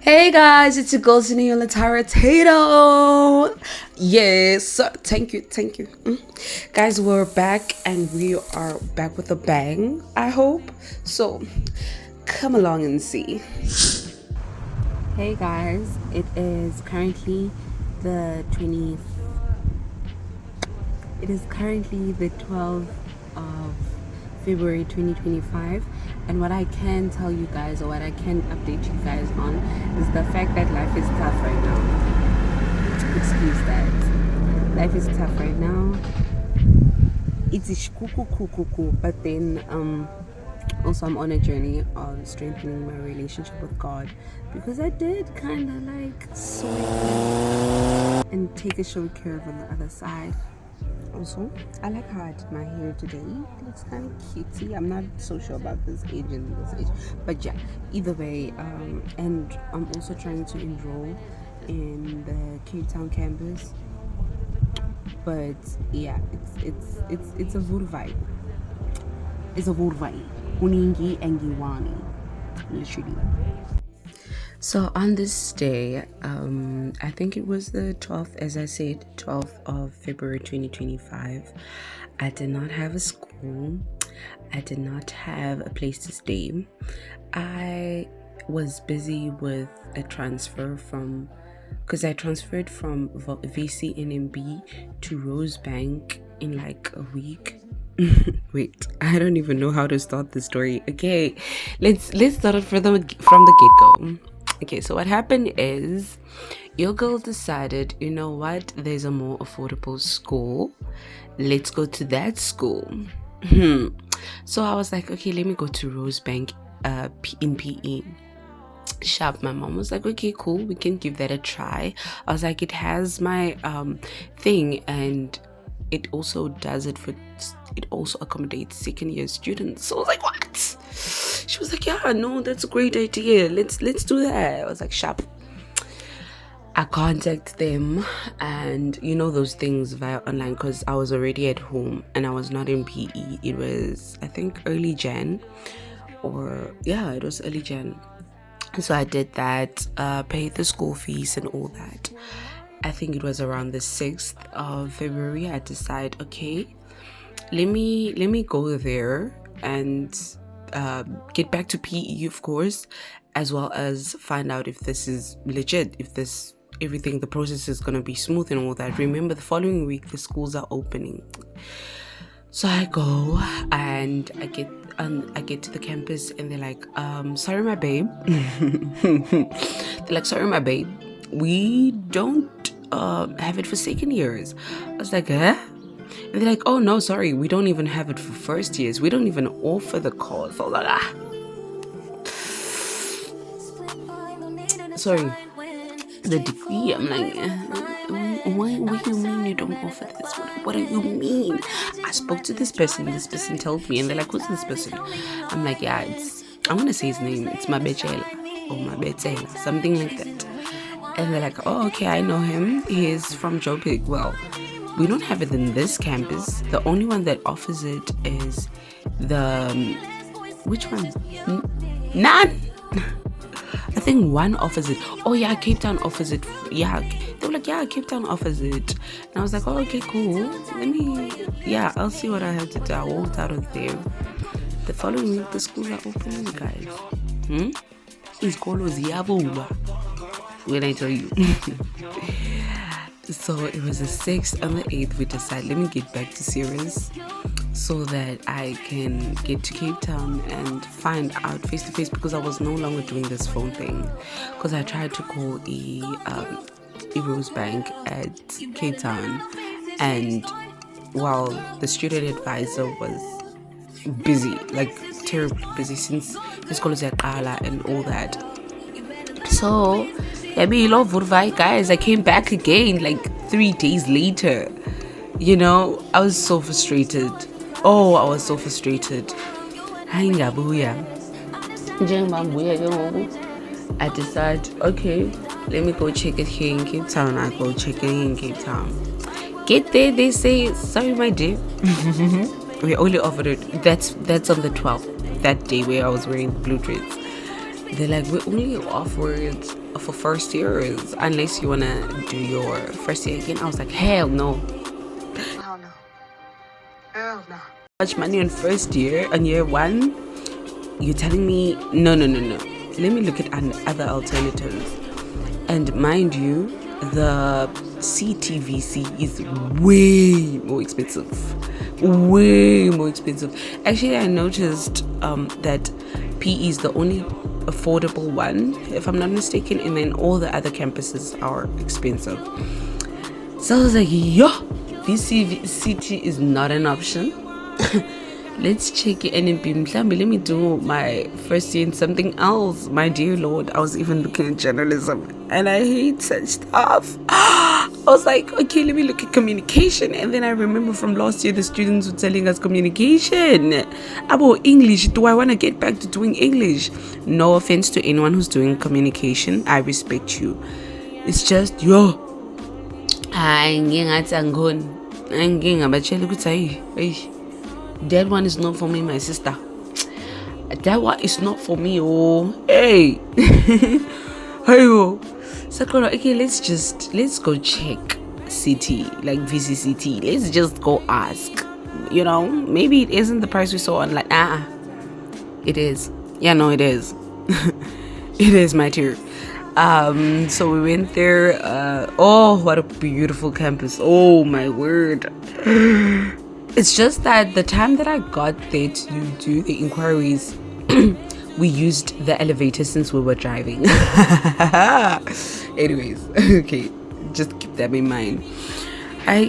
Hey guys, it's your girl Zeniola Tara Tato. Yes, thank you. Guys, we're back and we are back with a bang, I hope. So come along and see. Hey guys, it is currently the 20 it is currently the 12th of February 2025, and what I can tell you guys, or what I can update you guys on, is the fact that life is tough right now. Excuse that. Life is tough right now. It's cool, but then also I'm on a journey of strengthening my relationship with God, because I did kind of like sweat and take a show curve on the other side. Also, I like how I did my hair today. It looks kind of cutesy. I'm not so sure about this age and this age, but yeah, either way. And I'm also trying to enroll in the Cape Town campus. But yeah, it's a vibe. It's a vibe. Uningi and Giwani, literally. So on this day, I think it was the 12th, as I said, 12th of February 2025. I did not have a school. I did not have a place to stay. I was busy with a transfer because I transferred from VCNMB to Rosebank in like a week. Wait, I don't even know how to start the story. Okay, let's start it from the get-go. Okay, so what happened is your girl decided, you know what, there's a more affordable school. Let's go to that school. So I was like, okay, let me go to Rosebank in PE. Sharp. My mom was like, okay, cool, we can give that a try. I was like, it has my thing, and it also accommodates second year students. So I was like, what? She was like, yeah, no, that's a great idea, let's do that. I was like, sharp. I contact them, and you know those things via online, because I was already at home and I was not in PE. It was, I think, early Jan, or yeah, it was early Jan. So I did that, paid the school fees and all that. I think it was around the 6th of February. I decided, okay, let me go there and get back to PE, of course, as well as find out if this is legit, if the process is gonna be smooth and all that. Remember, the following week the schools are opening. So I go and I get to the campus, and they're like, sorry my babe. They're like, sorry my babe, we don't have it for second years. I was like, huh? And they're like, oh no, sorry, we don't even have it for first years. We don't even offer the course. So like, sorry, the degree. I'm like, what do you mean you don't offer this? What do you mean? I spoke to this person told me, and they're like, who's this person? I'm like, yeah, I'm gonna say his name, it's my Bechela or my Betela, something like that. And they're like, oh, okay, I know him, he's from Joburg. Well, we don't have it in this campus. The only one that offers it is the which one? None. I think one offers it. Oh yeah, Cape Town offers it. Yeah, they were like, yeah, Cape Town offers it. And I was like, oh, okay, cool. I'll see what I have to do. I walked out of there. The following week, the schools are opening, guys. When I tell you. So it was the 6th and the 8th. We decided, let me get back to Sirius so that I can get to Cape Town and find out face to face, because I was no longer doing this phone thing. Because I tried to call a Rosebank at Cape Town, and while the student advisor was busy, like terribly busy, since his college at Ala and all that. So guys, I came back again like 3 days later. You know, I was so frustrated. I was so frustrated. I decided, okay, let me go check it here in Cape Town. I go check it in Cape Town. Get there, they say, sorry my dear, we only offered it. That's on the 12th, that day where I was wearing blue dress. They're like, we only offered a for first years unless you want to do your first year again. I was like, hell no. Hell no. Hell no. Much money on first year, on year one. You're telling me, no. Let me look at other alternatives. And mind you, the CTVC is way more expensive. Way more expensive. Actually, I noticed that PE is the only affordable one, if I'm not mistaken, and then all the other campuses are expensive. So I was like, yo, VCT is not an option. Let's check it. And let me do my first year in something else. My dear Lord, I was even looking at journalism and I hate such stuff. I was like, okay, let me look at communication. And then I remember from last year, the students were telling us communication. About English, do I want to get back to doing English? No offense to anyone who's doing communication. I respect you. It's just, yo, that one is not for me, my sister. That one is not for me. Oh, hey. Hey, oh. So, okay, let's go check city, like VCCT. Let's just go ask. You know, maybe it isn't the price we saw online. It is. Yeah, no, it is. It is, my dear. So we went there. Oh, what a beautiful campus. Oh, my word. It's just that the time that I got there to do the inquiries, we used the elevator since we were driving. Anyways, okay, just keep that in mind. I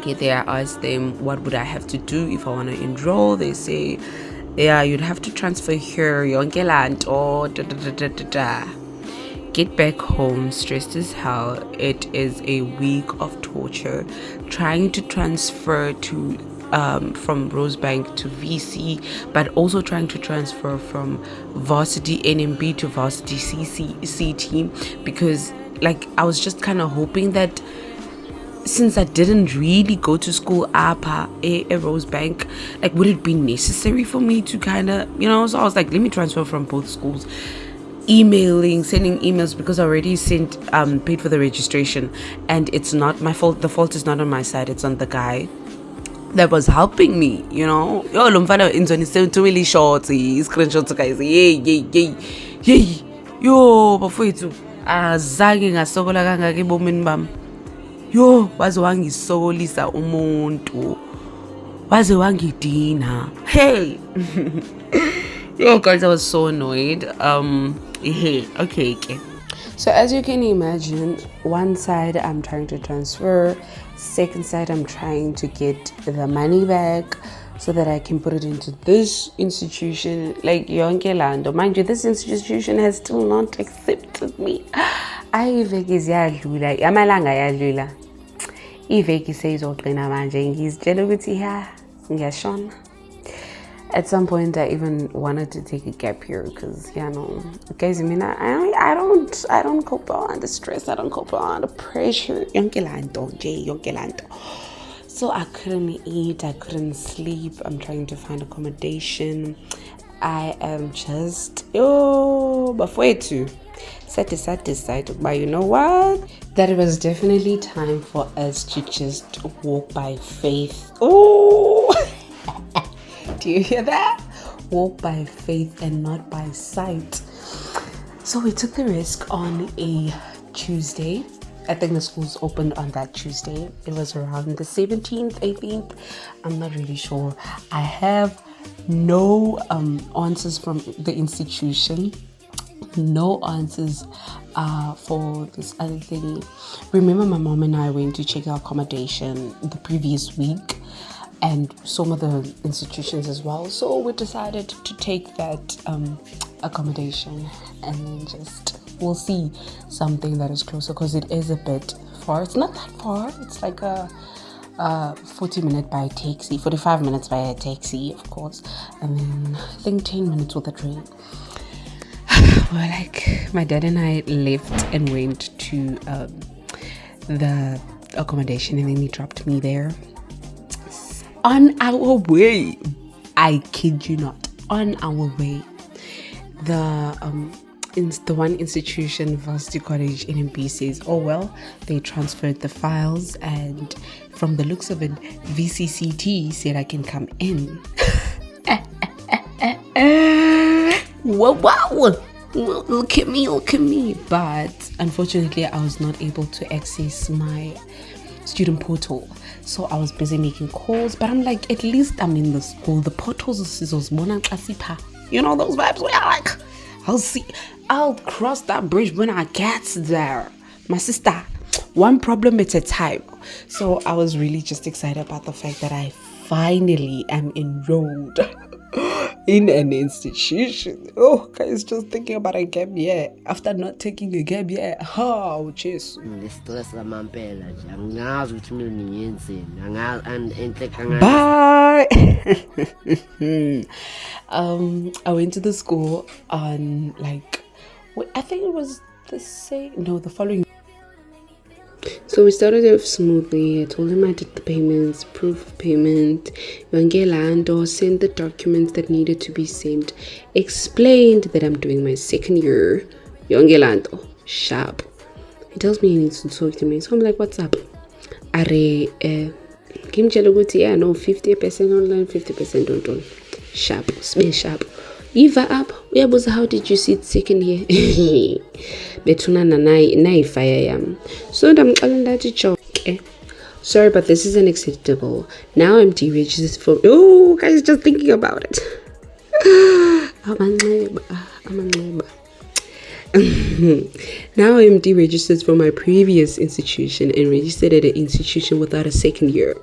get there, I asked them what would I have to do if I want to enroll. They say, yeah, you'd have to transfer here, yonke lanto, Get back home, stressed as hell. It is a week of torture trying to transfer to from Rosebank to VC, but also trying to transfer from varsity NMB to varsity CT, because like I was just kind of hoping that since I didn't really go to school at Rosebank, like would it be necessary for me to kind of, so I was like, let me transfer from both schools. Sending emails, because I already paid for the registration, and it's not my fault. The fault is not on my side, it's on the guy that was helping me, Yo, lo mfana in too many shots, screenshots, guys. Yay. Yo, bafowethu azange ngasokola kangaka ebomini bami. Yo, waze wangisokolisa umuntu. Waze wangidina. Hey. Yo, guys, I was so annoyed. Okay. So as you can imagine, one side I'm trying to transfer, second side I'm trying to get the money back so that I can put it into this institution, like Yonke Lando. Mind you, this institution has still not accepted me. Iveki ziyadlula, amalanga yadlula. Iveki seyizogcina manje ngizitshela ukuthi ngiyashona. At some point, I even wanted to take a gap year because, guys, I don't cope on the stress. I don't cope on the pressure. Yonke lanto. So I couldn't eat. I couldn't sleep. I'm trying to find accommodation. I am just, bafowethu. Satisfied. But you know what? That it was definitely time for us to just walk by faith. Oh! Do you hear that? Walk by faith and not by sight. So we took the risk on a Tuesday. I think the schools opened on that Tuesday. It was around the 17th, 18th. I'm not really sure. I have no answers from the institution. No answers for this other thing. Remember, my mom and I went to check our accommodation the previous week, and some of the institutions as well. So we decided to take that accommodation and then we'll see something that is closer, because it is a bit far. It's not that far. It's like a 45 minutes by a taxi, of course, and then I think 10 minutes with the train. Well, like my dad and I left and went to the accommodation, and then he dropped me there. On our way, I kid you not, on our way, the the one institution, Varsity College NMB, says, oh well, they transferred the files, and from the looks of it, VCCT said I can come in. Wow. Look at me. But unfortunately, I was not able to access my student portal. So I was busy making calls, but I'm like, at least I'm in the school. The portals is you know, those vibes where I like, I'll cross that bridge when I get there. My sister, one problem at a time. So I was really just excited about the fact that I finally am enrolled in an institution. Oh, guys, just thinking about a gap year after not taking a gap year. Oh, jeez. Bye. I went to the school on I think it was the following. So we started off smoothly. I told him I did the payments, proof of payment, sent the documents that needed to be sent, explained that I'm doing my second year. Sharp. He tells me he needs to talk to me. So I'm like, what's up? Are yeah, no, 50% online, 50% on. Sharp, spell sharp. Eva up, how did you see it second year? Betuna na fire. So I'm calling that okay. Sorry, but this is unacceptable. Now I'm deregistered for. Oh, guys, just thinking about it. I'm a neighbor. Now I'm deregistered from my previous institution and registered at an institution without a second year.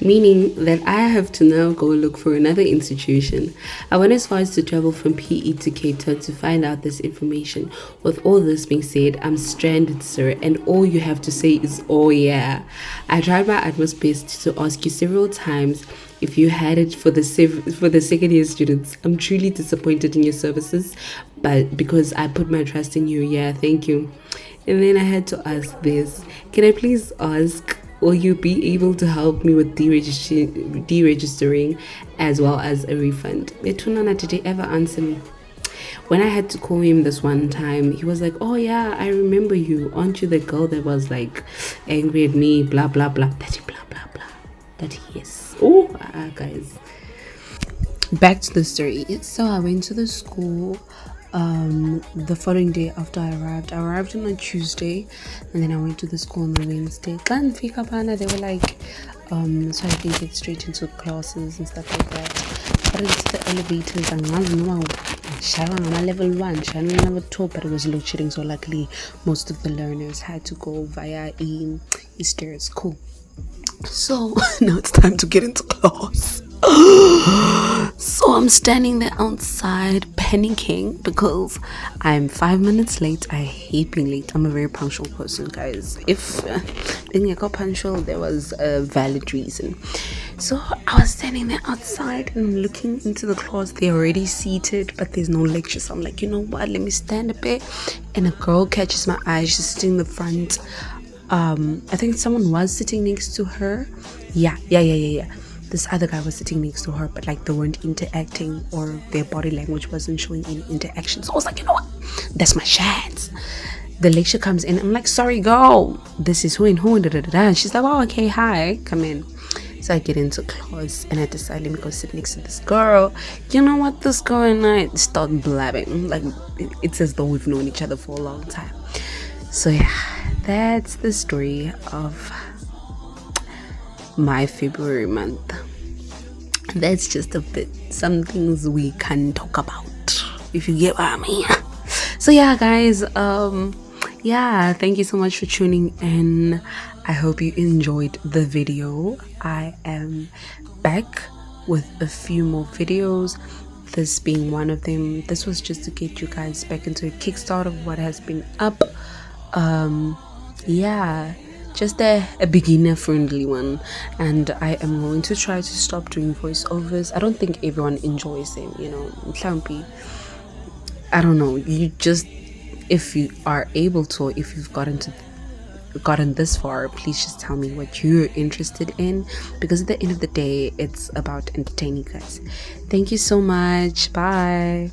Meaning that I have to now go look for another institution. I went as far as to travel from PE to Cape Town to find out this information. With all this being said, I'm stranded, sir, and all you have to say is, oh yeah. I tried my utmost best to ask you several times if you had it for the second year students. I'm truly disappointed in your services, but because I put my trust in you, yeah, thank you. And then I had to ask this. Can I please ask, will you be able to help me with deregistering as well as a refund? Betunana, did he ever answer me? When I had to call him this one time, he was like, oh yeah, I remember you. Aren't you the girl that was like angry at me, blah, blah, blah. That blah, blah, blah. That yes. Oh, guys. Back to the story. So I went to the school the following day after I arrived on a Tuesday, and then I went to the school on the Wednesday. They were like, so I can get straight into classes and stuff like that. But it's the elevators and level 1, level 2, but it was load shedding, so luckily most of the learners had to go via stairs. Cool. So now it's time to get into class. So I'm standing there outside panicking because I'm 5 minutes late. I hate being late. I'm a very punctual person, guys. If being I got punctual, there was a valid reason. So I was standing there outside and I'm looking into the class. They're already seated, but there's no lecture. So I'm like, you know what, let me stand a bit. And a girl catches my eye. She's sitting in the front. I think someone was sitting next to her. Yeah. This other guy was sitting next to her, but like they weren't interacting, or their body language wasn't showing any interaction. So I was like, you know what, that's my chance. The lecture comes in. I'm like, sorry, go, this is who and who, and she's like, oh, okay, hi, come in. So I get into class and I decide, let me go sit next to this girl. You know what, this girl and I start blabbing like it's as though we've known each other for a long time. So yeah, that's the story of my February month. That's just a bit some things we can talk about, if you get what I mean. So yeah, guys, thank you so much for tuning in. I hope you enjoyed the video. I am back with a few more videos, this being one of them. This was just to get you guys back into a kickstart of what has been up. Just a beginner friendly one, and I am going to try to stop doing voiceovers. I don't think everyone enjoys them, you know. I don't know, you just, if you are able to, if you've gotten this far, please just tell me what you're interested in, because at the end of the day, it's about entertaining guys. Thank you so much. Bye.